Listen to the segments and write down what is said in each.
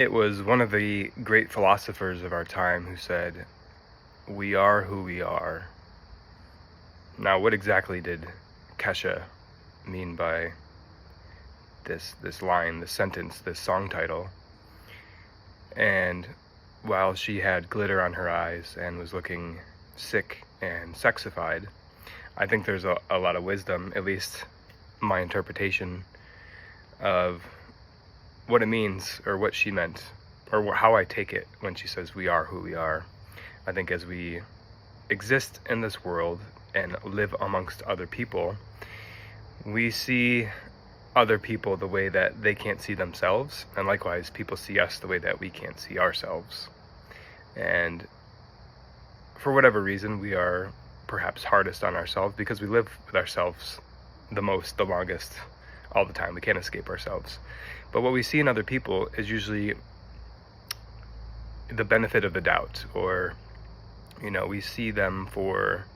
It was one of the great philosophers of our time who said, "We are who we are." Now, what exactly did Kesha mean by this line, this sentence, this song title? And while she had glitter on her eyes and was looking sick and sexified, I think there's a lot of wisdom, at least my interpretation of what it means or what she meant or how I take it when she says we are who we are. I think as we exist in this world and live amongst other people, we see other people the way that they can't see themselves, and likewise people see us the way that we can't see ourselves. And for whatever reason, we are perhaps hardest on ourselves because we live with ourselves the longest, all the time. We can't escape ourselves. But what we see in other people is usually the benefit of the doubt, or we see them for,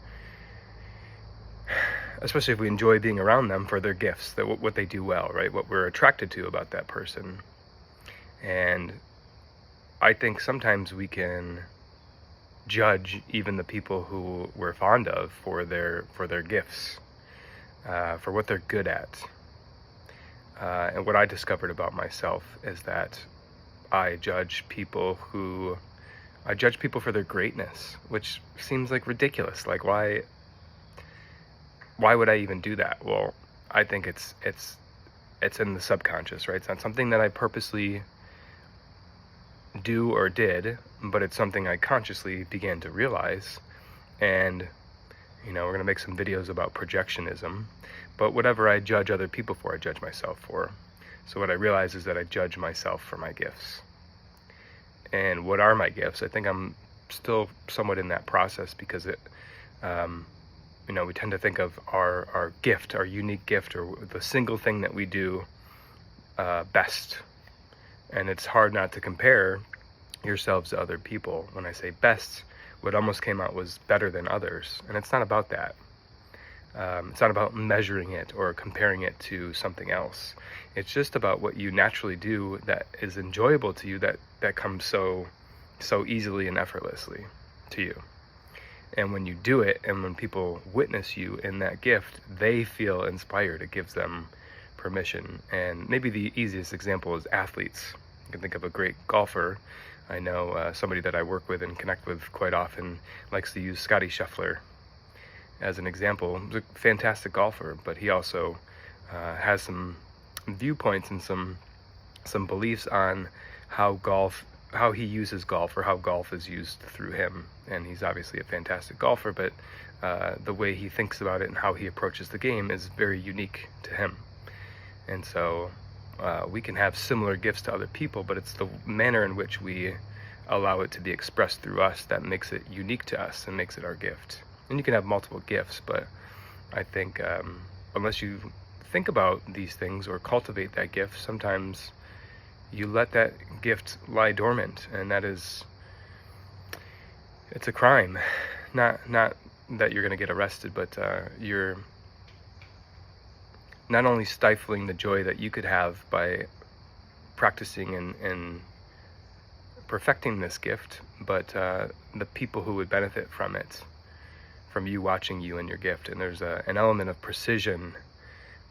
especially if we enjoy being around them, for their gifts, that what they do well, right? What we're attracted to about that person. And I think sometimes we can judge even the people who we're fond of for their gifts, for what they're good at. And what I discovered about myself is that I judge people for their greatness, which seems like ridiculous. Like, why would I even do that? Well, I think it's in the subconscious, right? It's not something that I purposely do or did, but it's something I consciously began to realize. And we're going to make some videos about projectionism, but whatever I judge other people for, I judge myself for. So what I realize is that I judge myself for my gifts. And what are my gifts? I think I'm still somewhat in that process, because we tend to think of our gift, our unique gift, or the single thing that we do best. And it's hard not to compare yourselves to other people. When I say best, what almost came out was better than others. And it's not about that. It's not about measuring it or comparing it to something else. It's just about what you naturally do that is enjoyable to you, that comes so easily and effortlessly to you. And when you do it, and when people witness you in that gift, they feel inspired. It gives them permission. And maybe the easiest example is athletes. You can think of a great golfer. I know somebody that I work with and connect with quite often likes to use Scottie Scheffler as an example. He's a fantastic golfer, but he also has some viewpoints and some beliefs on how he uses golf, or how golf is used through him. And he's obviously a fantastic golfer, but the way he thinks about it and how he approaches the game is very unique to him. And so we can have similar gifts to other people, but it's the manner in which we allow it to be expressed through us that makes it unique to us and makes it our gift. And you can have multiple gifts, but I think unless you think about these things or cultivate that gift, sometimes you let that gift lie dormant, and it's a crime. Not that you're going to get arrested, but you're not only stifling the joy that you could have by practicing and perfecting this gift, but the people who would benefit from it, from you watching you and your gift. And there's an element of precision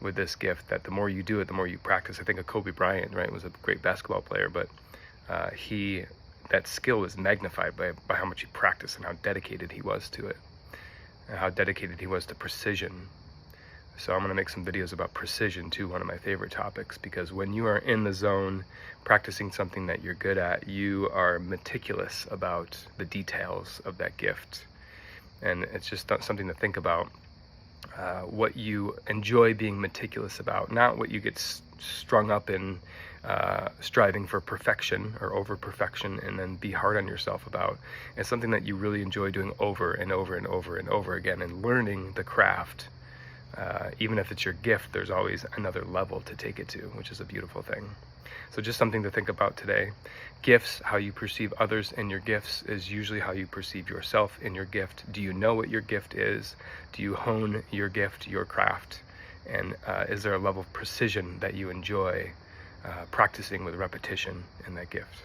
with this gift, that the more you do it, the more you practice. I think of Kobe Bryant, right? Was a great basketball player, but that skill was magnified by how much he practiced and how dedicated he was to it, and how dedicated he was to precision. So I'm going to make some videos about precision too, one of my favorite topics, because when you are in the zone practicing something that you're good at, you are meticulous about the details of that gift. And it's just something to think about, what you enjoy being meticulous about, not what you get strung up in striving for perfection or over perfection and then be hard on yourself about. It's something that you really enjoy doing over and over and over and over again, and learning the craft. Even if it's your gift, there's always another level to take it to, which is a beautiful thing. So just something to think about today. Gifts, how you perceive others in your gifts, is usually how you perceive yourself in your gift. Do you know what your gift is? Do you hone your gift, your craft? And is there a level of precision that you enjoy practicing with repetition in that gift.